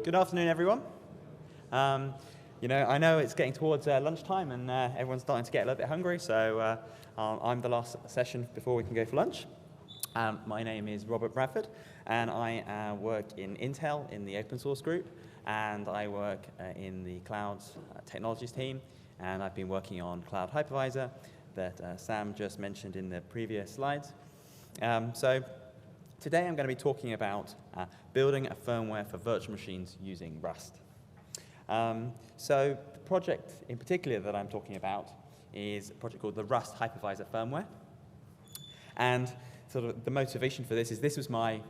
Good afternoon, everyone. I know it's getting towards lunchtime and everyone's starting to get a little bit hungry, so I'm the last session before we can go for lunch. My name is Robert Bradford, and I work in Intel in the open source group, and I work in the cloud technologies team, and I've been working on Cloud Hypervisor that Sam just mentioned in the previous slides. So today I'm going to be talking about building a firmware for virtual machines using Rust. So the project in particular that I'm talking about is a project called the Rust Hypervisor Firmware. And sort of the motivation for this is this was my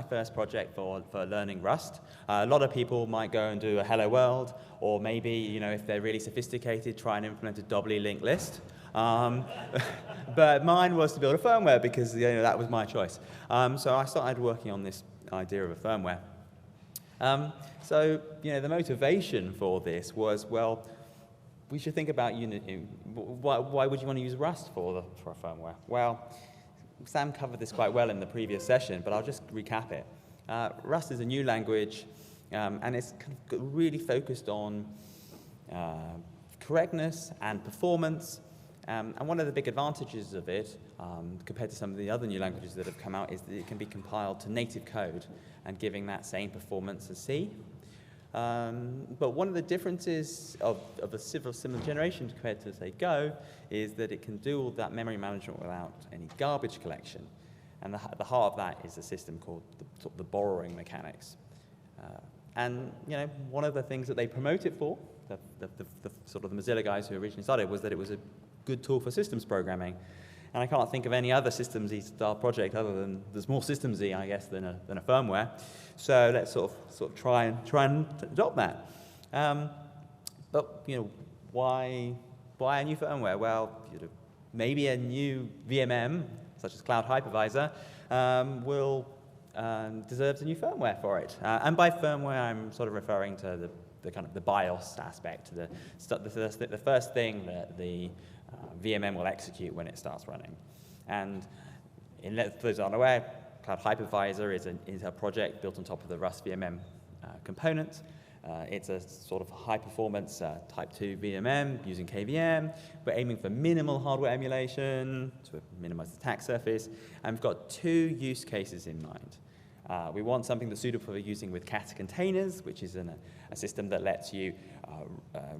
first project for learning Rust. A lot of people might go and do a hello world, or maybe, if they're really sophisticated, try and implement a doubly linked list. But mine was to build a firmware because that was my choice. So I started working on this idea of a firmware. So the motivation for this was, well, we should think about why would you want to use Rust for a firmware? Well, Sam covered this quite well in the previous session, but I'll just recap it. Rust is a new language, and it's kind of really focused on correctness and performance. And one of the big advantages of it, compared to some of the other new languages that have come out, is that it can be compiled to native code and giving that same performance as C. But one of the differences of a similar generation compared to, say, Go, is that it can do all that memory management without any garbage collection. And the heart of that is a system called the borrowing mechanics. And one of the things that they promote it for, the sort of the Mozilla guys who originally started, was that it was a good tool for systems programming. And I can't think of any other systems-y style project other than there's more systems-y, I guess, than a firmware. So let's sort of try and adopt that. But why a new firmware? Well, maybe a new VMM, such as Cloud Hypervisor, deserves a new firmware for it. And by firmware, I'm sort of referring to the kind of the BIOS aspect, the first thing that the VMM will execute when it starts running. And for those who aren't aware, Cloud Hypervisor is a project built on top of the Rust VMM component. It's a sort of high-performance Type 2 VMM using KVM. We're aiming for minimal hardware emulation to minimize the attack surface. And we've got two use cases in mind. We want something that's suitable for using with Kata containers, which is a system that lets you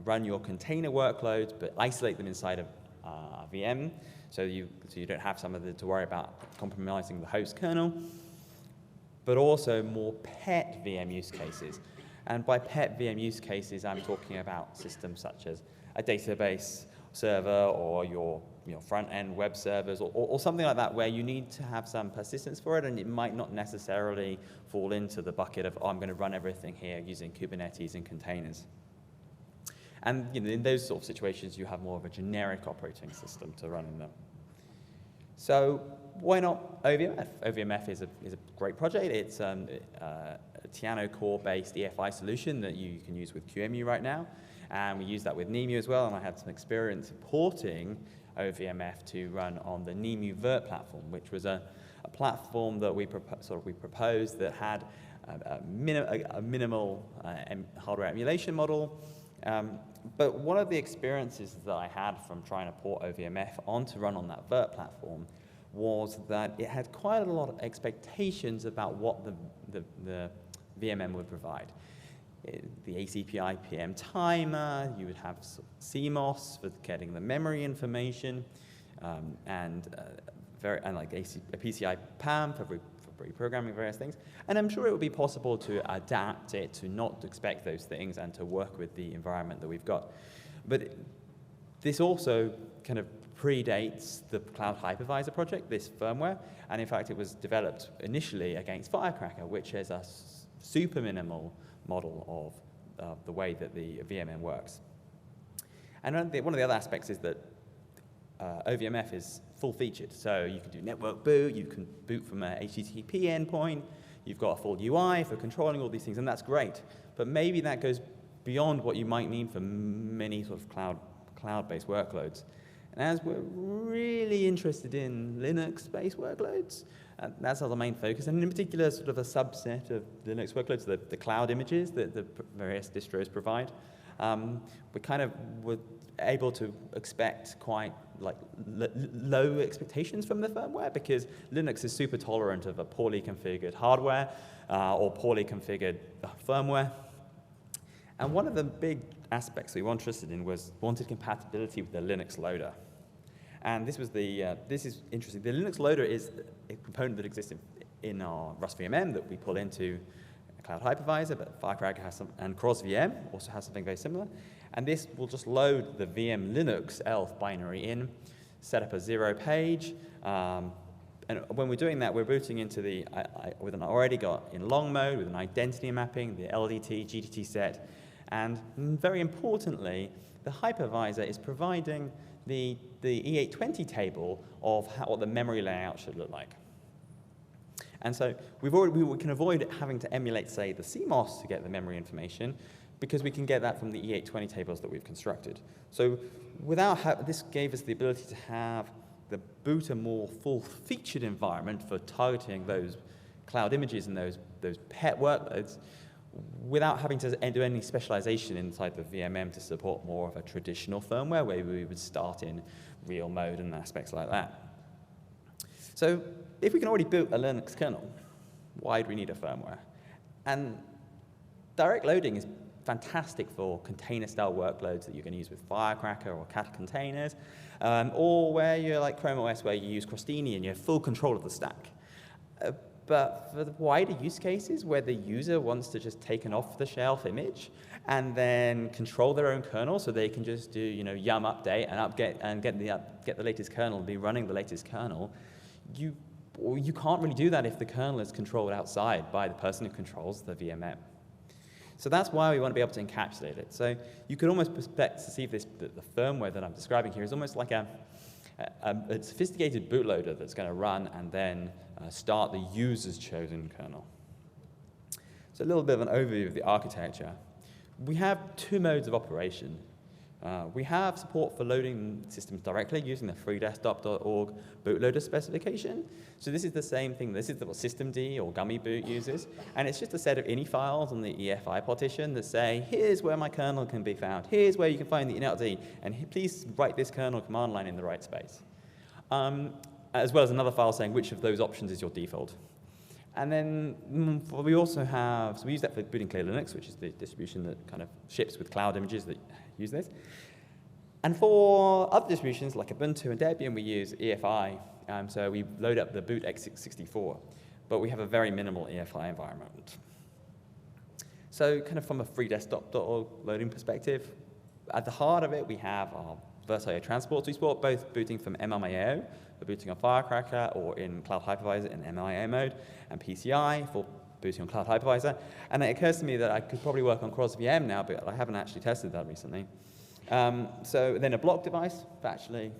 run your container workloads but isolate them inside of a VM, so you don't have to worry about compromising the host kernel, but also more pet VM use cases. And by pet VM use cases, I'm talking about systems such as a database server or your front-end web servers or something like that, where you need to have some persistence for it, and it might not necessarily fall into the bucket of, I'm going to run everything here using Kubernetes and containers. And in those sort of situations, you have more of a generic operating system to run in them. So why not OVMF? OVMF is a great project. It's a Tiano core-based EFI solution that you can use with QEMU right now. And we use that with NEMU as well, and I had some experience porting OVMF to run on the NEMU Vert platform, which was a platform that we proposed that had a minimal hardware emulation model. But one of the experiences that I had from trying to port OVMF on to run on that Vert platform was that it had quite a lot of expectations about what the VMM would provide. The ACPI PM timer, you would have CMOS for getting the memory information, and like a PCI PAM for reprogramming various things. And I'm sure it would be possible to adapt it to not expect those things and to work with the environment that we've got. But this also kind of predates the Cloud Hypervisor project, this firmware, and in fact it was developed initially against Firecracker, which is a super minimal model of the way that the VMM works. And one of the other aspects is that OVMF is full-featured, so you can do network boot, you can boot from a HTTP endpoint, you've got a full UI for controlling all these things, and that's great. But maybe that goes beyond what you might need for many sort of cloud-based workloads. And as we're really interested in Linux-based workloads. That's our main focus, and in particular, sort of a subset of Linux workloads, the cloud images that the various distros provide. We kind of were able to expect quite low expectations from the firmware because Linux is super tolerant of a poorly configured hardware or poorly configured firmware. And one of the big aspects we were interested in wanted compatibility with the Linux loader. And this is interesting. The Linux loader is a component that exists in our Rust VMM that we pull into Cloud Hypervisor, but Firecracker has some, and Cross VM also has something very similar. And this will just load the VM Linux ELF binary in, set up a 0 page, and when we're doing that, we're booting into with an already got in long mode with an identity mapping, the LDT, GTT set, and very importantly, the hypervisor is providing the E820 table of what the memory layout should look like. And so we can avoid having to emulate, say, the CMOS to get the memory information because we can get that from the E820 tables that we've constructed. So this gave us the ability to have the boot a more full-featured environment for targeting those cloud images and those pet workloads without having to do any specialization inside the VMM to support more of a traditional firmware where we would start in real mode and aspects like that. So if we can already boot a Linux kernel, why do we need a firmware? And direct loading is fantastic for container-style workloads that you can use with Firecracker or Cat containers, or where you're like Chrome OS where you use Crostini and you have full control of the stack. But for the wider use cases where the user wants to just take an off-the-shelf image and then control their own kernel so they can just do yum update and get the latest kernel and be running the latest kernel, you can't really do that if the kernel is controlled outside by the person who controls the VMM. So that's why we want to be able to encapsulate it. So you could almost expect to see the firmware that I'm describing here is almost like a sophisticated bootloader that's going to run and then start the user's chosen kernel. So a little bit of an overview of the architecture. We have 2 modes of operation. We have support for loading systems directly using the freedesktop.org bootloader specification. So this is the same thing. This is what systemd or gummy boot uses. And it's just a set of ini files on the EFI partition that say, here's where my kernel can be found. Here's where you can find the init.d. And please write this kernel command line in the right space. As well as another file saying which of those options is your default. And then we also have, so we use that for booting Clear Linux, which is the distribution that kind of ships with cloud images that use this. And for other distributions like Ubuntu and Debian, we use EFI. So we load up the boot x64, but we have a very minimal EFI environment. So kind of from a freedesktop.org loading perspective, at the heart of it, we have our VirtIO transports we support, both booting from MMIO, for booting on Firecracker, or in Cloud Hypervisor in MMIO mode, and PCI for booting on Cloud Hypervisor. And it occurs to me that I could probably work on Cross VM now, but I haven't actually tested that recently. So then a block device for actually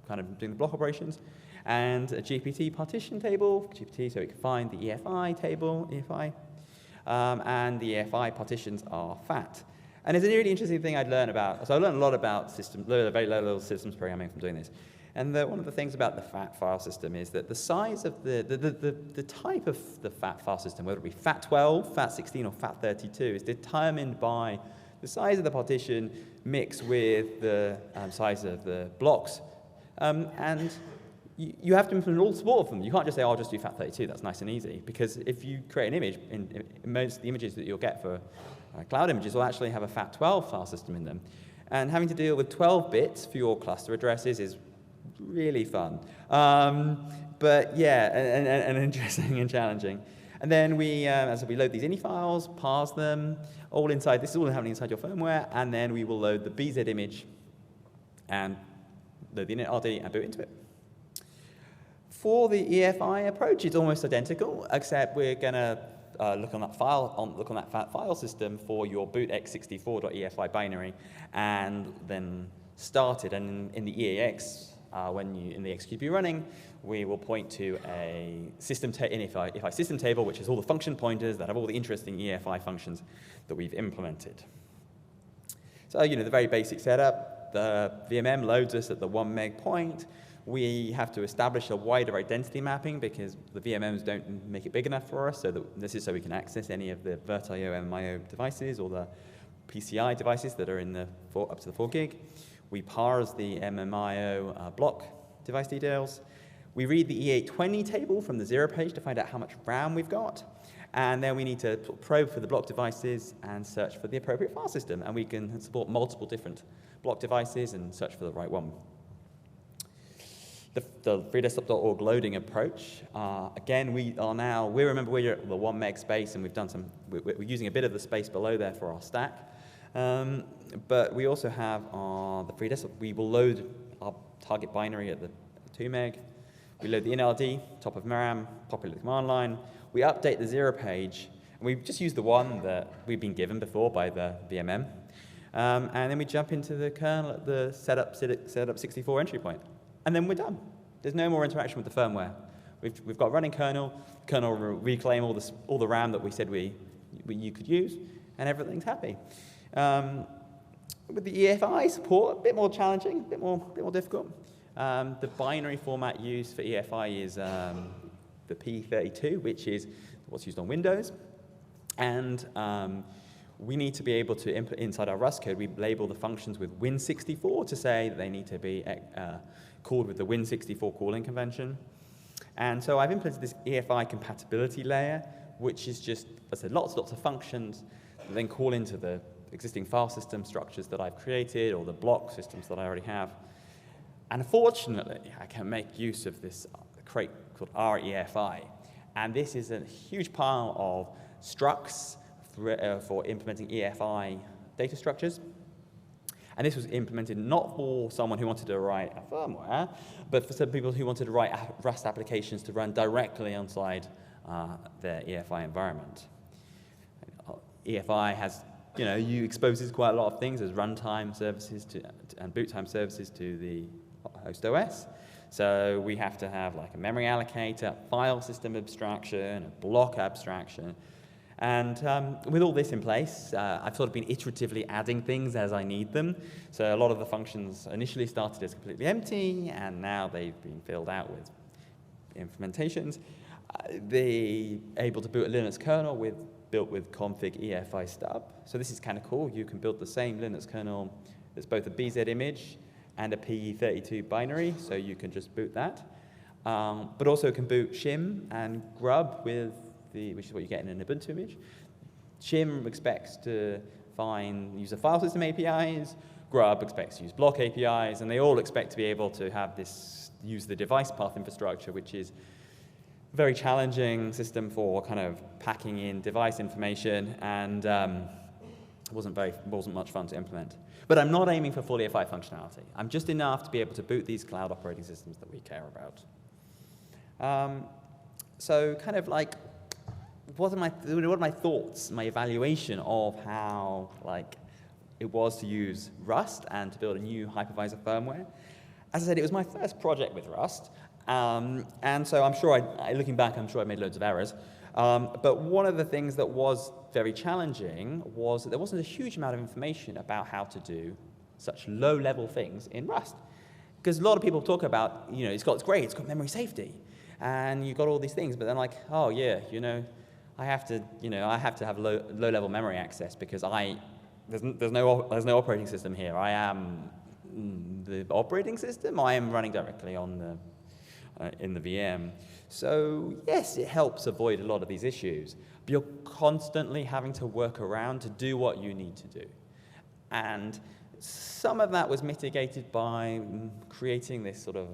kind of doing the block operations, and a GPT partition table, GPT so we can find the EFI table, EFI, and the EFI partitions are fat. And it's a really interesting thing I'd learned about. So I learned a lot about very low-level systems programming from doing this. And one of the things about the FAT file system is that the size of the type of the FAT file system, whether it be FAT12, FAT16, or FAT32, is determined by the size of the partition mixed with the size of the blocks. And you have to implement all support of them. You can't just say, oh, I'll just do FAT32, that's nice and easy. Because if you create an image, in most of the images that you'll get for cloud images will actually have a FAT12 file system in them. And having to deal with 12 bits for your cluster addresses is really fun. But yeah, and interesting and challenging. And then as we load these ini files, parse them, all inside, this is all happening inside your firmware, and then we will load the BZ image and load the init.rd and boot into it. For the EFI approach, it's almost identical, except we're going to look on that FAT file system for your boot x64.efi binary, and then start it. And in the EAX, in the executable running, we will point to a EFI system table, which is all the function pointers that have all the interesting EFI functions that we've implemented. So, the very basic setup. The VMM loads us at the 1 meg point. We have to establish a wider identity mapping because the VMMs don't make it big enough for us, so that this is so we can access any of the VirtIO MMIO devices or the PCI devices that are in the up to the 4 gig. We parse the MMIO block device details. We read the E820 table from the 0 page to find out how much RAM we've got. And then we need to probe for the block devices and search for the appropriate file system. And we can support multiple different block devices and search for the right one. The freedesktop.org loading approach, again, we're at the 1 meg space, and we're using a bit of the space below there for our stack. But we also have the free desktop. We will load our target binary at the 2 meg. We load the inld, top of RAM, populate the command line. We update the 0 page, and we just use the one that we've been given before by the VMM. And then we jump into the kernel at the setup 64 entry point. And then we're done. There's no more interaction with the firmware. We've got running kernel. Kernel will reclaim all the RAM that we said you could use, and everything's happy. With the EFI support, a bit more challenging, a bit more difficult. The binary format used for EFI is the P32, which is what's used on Windows. And we need to be able to input inside our Rust code. We label the functions with Win64 to say that they need to be called with the Win64 calling convention. And so I've implemented this EFI compatibility layer, which is just, as I said, lots of functions that then call into the existing file system structures that I've created or the block systems that I already have. And fortunately, I can make use of this crate called REFI. And this is a huge pile of structs for implementing EFI data structures. And this was implemented not for someone who wanted to write a firmware, but for some people who wanted to write Rust applications to run directly inside their EFI environment. EFI has, you exposes quite a lot of things as runtime services and boot time services to the host OS. So we have to have like a memory allocator, file system abstraction, a block abstraction. And with all this in place, I've sort of been iteratively adding things as I need them. So a lot of the functions initially started as completely empty, and now they've been filled out with implementations. They're able to boot a Linux kernel built with config EFI stub. So this is kind of cool. You can build the same Linux kernel that's both a BZ image and a PE32 binary, so you can just boot that. But also can boot shim and grub with which is what you get in an Ubuntu image. Shim expects to use the file system APIs, grub expects to use block APIs, and they all expect to be able to have use the device path infrastructure, which is a very challenging system for kind of packing in device information, and wasn't much fun to implement. But I'm not aiming for full EFI functionality. I'm just enough to be able to boot these cloud operating systems that we care about. So kind of like, what are my thoughts, my evaluation of how it was to use Rust and to build a new hypervisor firmware? As I said, it was my first project with Rust, and so I'm sure, looking back, I'm sure I made loads of errors. But one of the things that was very challenging was that there wasn't a huge amount of information about how to do such low-level things in Rust. Because a lot of people talk about, it's great, it's got memory safety, and you've got all these things, but then oh yeah, I have to have low-level memory access because there's no operating system here. I am the operating system. I am running directly on in the VM. So yes, it helps avoid a lot of these issues, but you're constantly having to work around to do what you need to do. And some of that was mitigated by creating this sort of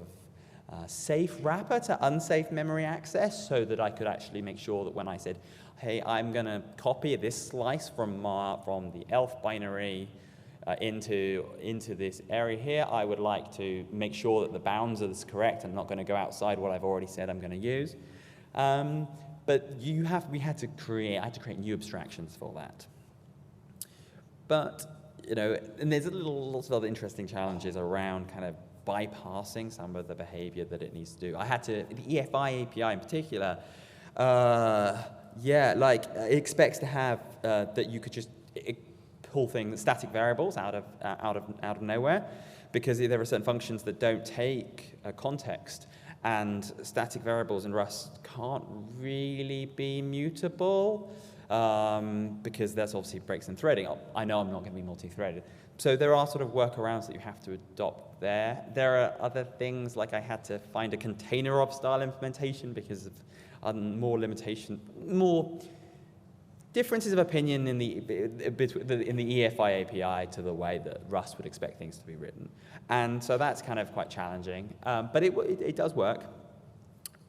safe wrapper to unsafe memory access so that I could actually make sure that when I said, hey, I'm going to copy this slice from the ELF binary into this area here, I would like to make sure that the bounds are correct. I'm not going to go outside what I've already said I'm going to use. But I had to create new abstractions for that. But, and there's lots of other interesting challenges around kind of bypassing some of the behavior that it needs to do. The EFI API in particular, it expects to have that you could just pull things, static variables out of nowhere. because there are certain functions that don't take context, and static variables in Rust can't really be mutable, because that's obviously breaks in threading. I know I'm not going to be multi-threaded. So there are sort of workarounds that you have to adopt there. There are other things, like I had to find a container of style implementation because of more differences of opinion in the EFI API to the way that Rust would expect things to be written. And so that's kind of quite challenging, but it does work.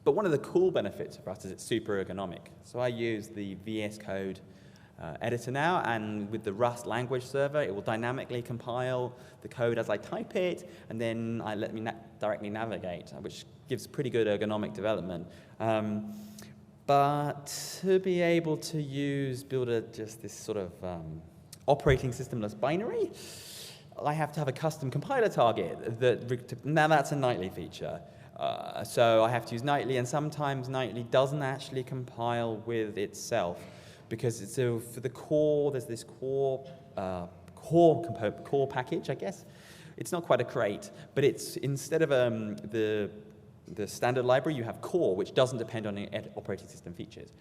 But one of the cool benefits of Rust is it's super ergonomic. So I use the VS Code editor now, and with the Rust language server, it will dynamically compile the code as I type it, and then let me directly navigate, which gives pretty good ergonomic development. But to be able to build just this sort of operating systemless binary, I have to have a custom compiler target. Now that's a nightly feature. So I have to use nightly, and sometimes nightly doesn't actually compile with itself, because for the core, there's this core package, I guess. It's not quite a crate, but it's instead of the standard library, you have core, which doesn't depend on any operating system features.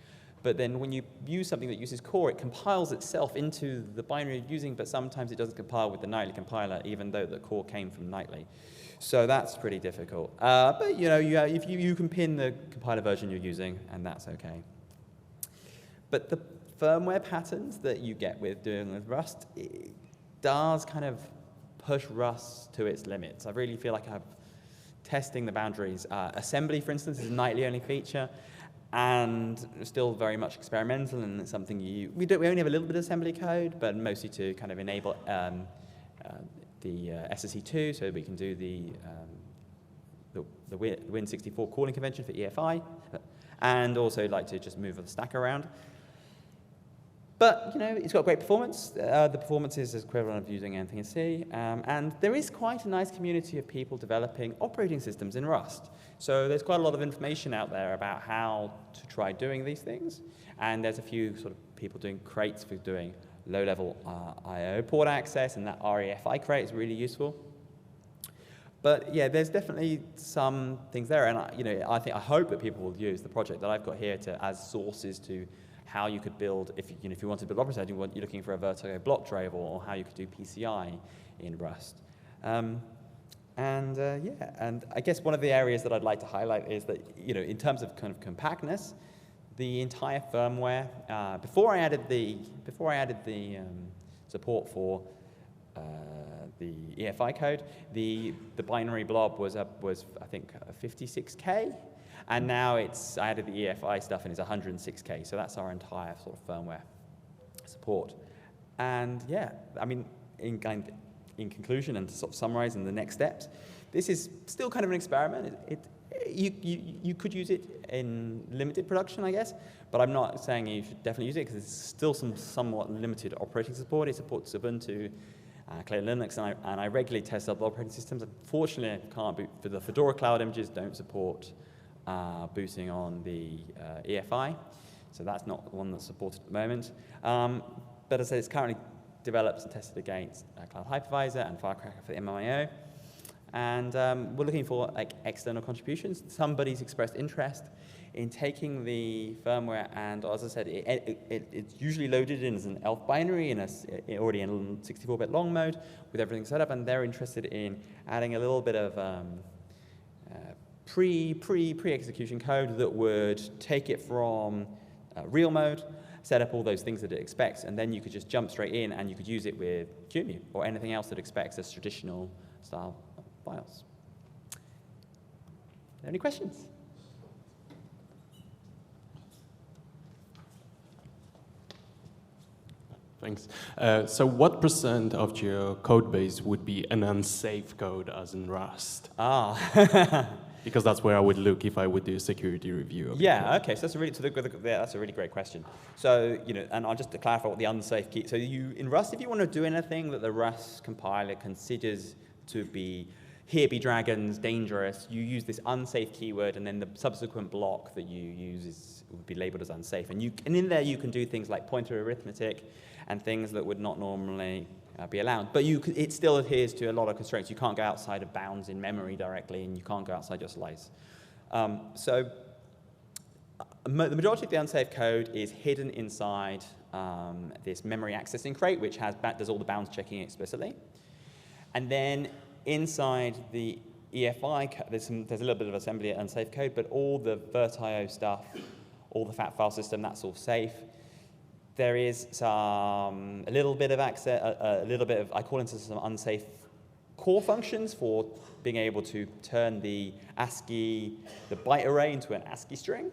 But then when you use something that uses core, it compiles itself into the binary you're using, but sometimes it doesn't compile with the nightly compiler, even though the core came from nightly. So that's pretty difficult. But you can pin the compiler version you're using, and that's okay. But the firmware patterns that you get with doing with Rust, it does kind of push Rust to its limits. I really feel like I'm testing the boundaries. Assembly, for instance, is a nightly only feature, and still very much experimental, and it's something we only have a little bit of assembly code, but mostly to kind of enable the SSE2, so we can do the Win64 calling convention for EFI, and also like to just move the stack around. But it's got great performance. The performance is equivalent of using anything in C, and there is quite a nice community of people developing operating systems in Rust. So there's quite a lot of information out there about how to try doing these things, and there's a few sort of people doing crates for doing low-level I/O port access, and that REFI crate is really useful. But yeah, there's definitely some things there, and I hope that people will use the project that I've got here as sources to how you could build, if you want to build operating system, you're looking for a Vertigo block driver, or how you could do PCI in Rust. And I guess one of the areas that I'd like to highlight is that, in terms of kind of compactness, the entire firmware, before I added the support for the EFI code, the binary blob was I think 56K. And now I added the EFI stuff, and it's 106K. So that's our entire sort of firmware support. And yeah, I mean, in conclusion, and to sort of summarize in the next steps, this is still kind of an experiment. You could use it in limited production, I guess, but I'm not saying you should definitely use it, because it's still somewhat limited operating support. It supports Ubuntu, Clear Linux, and I regularly test other operating systems. Unfortunately, I can't boot for the Fedora cloud images, don't support booting on the EFI, so that's not one that's supported at the moment. But as I said, it's currently developed and tested against Cloud Hypervisor and Firecracker for the MIO, and we're looking for external contributions. Somebody's expressed interest in taking the firmware, and as I said, it's usually loaded in as an ELF binary already in 64-bit long mode with everything set up, and they're interested in adding a little bit of pre-execution code that would take it from real mode, set up all those things that it expects, and then you could just jump straight in, and you could use it with QEMU or anything else that expects as traditional style BIOS. Any questions? Thanks. So what % of your code base would be an unsafe code, as in Rust? Because that's where I would look if I would do a security review. Okay, so that's a really great question. So, and I'll just to clarify what the unsafe key. So in Rust, if you want to do anything that the Rust compiler considers to be dragons, dangerous, you use this unsafe keyword, and then the subsequent block that you use would be labeled as unsafe. And in there you can do things like pointer arithmetic and things that would not normally be allowed. But it still adheres to a lot of constraints. You can't go outside of bounds in memory directly, and you can't go outside your slice. So the majority of the unsafe code is hidden inside this memory accessing crate, which does all the bounds checking explicitly. And then inside the EFI, there's a little bit of assembly unsafe code, but all the VirtIO stuff, all the fat file system, that's all safe. There is a little bit of access, I call into some unsafe core functions for being able to turn the byte array into an ASCII string.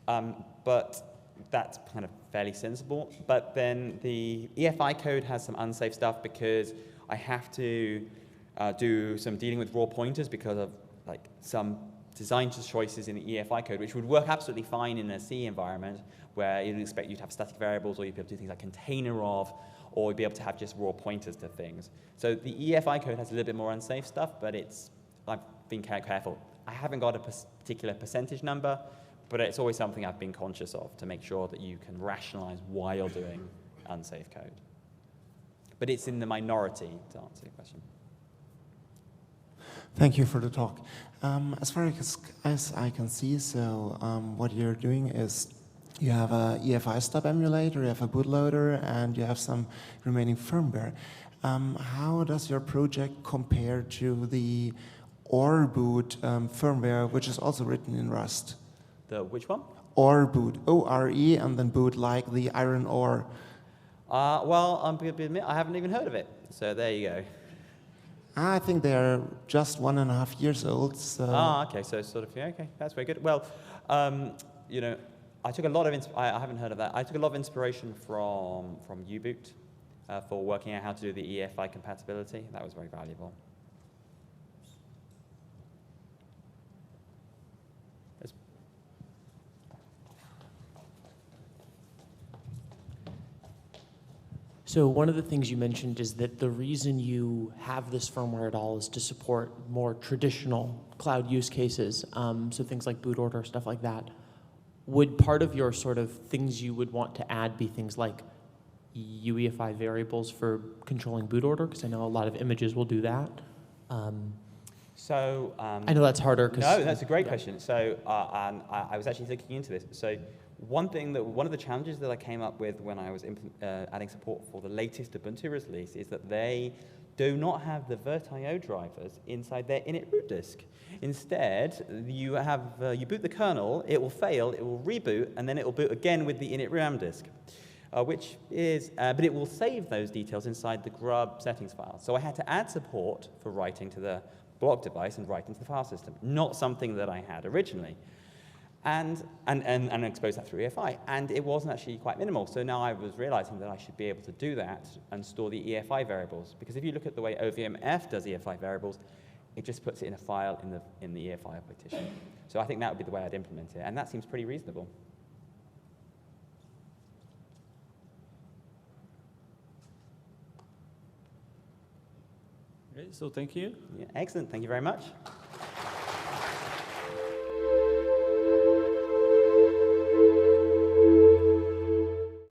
But that's kind of fairly sensible. But then the EFI code has some unsafe stuff because I have to do some dealing with raw pointers because of some design choices in the EFI code, which would work absolutely fine in a C environment where you'd expect you to have static variables, or you'd be able to do things like container of, or you'd be able to have just raw pointers to things. So the EFI code has a little bit more unsafe stuff, but I've been careful. I haven't got a particular percentage number, but it's always something I've been conscious of to make sure that you can rationalize why you're doing unsafe code. But it's in the minority, to answer your question. Thank you for the talk. As far as I can see, so what you're doing is you have a EFI stub emulator, you have a bootloader, and you have some remaining firmware. How does your project compare to the ORBoot firmware, which is also written in Rust? The which one? ORBoot, O-R-E, and then boot like the iron ore. Well, I'm going to admit I haven't even heard of it. So there you go. I think they are just 1.5 years old. So. Okay. So sort of, yeah, okay, that's very good. Well, I took a lot of I haven't heard of that. I took a lot of inspiration from U-Boot for working out how to do the EFI compatibility. That was very valuable. So one of the things you mentioned is that the reason you have this firmware at all is to support more traditional cloud use cases, so things like boot order, stuff like that. Would part of your sort of things you would want to add be things like UEFI variables for controlling boot order? Because I know a lot of images will do that. I know that's harder. No, that's a great question. So I was actually looking into this. So one of the challenges that I came up with when I was adding support for the latest Ubuntu release is that they do not have the VirtIO drivers inside their init root disk. Instead, you boot the kernel, it will fail, it will reboot, and then it will boot again with the init RAM disk, but it will save those details inside the grub settings file. So I had to add support for writing to the block device and writing to the file system, not something that I had originally. And expose that through EFI. And it wasn't actually quite minimal. So now I was realizing that I should be able to do that and store the EFI variables. Because if you look at the way OVMF does EFI variables, it just puts it in a file in the EFI partition. So I think that would be the way I'd implement it. And that seems pretty reasonable. Okay, so thank you. Yeah, excellent. Thank you very much.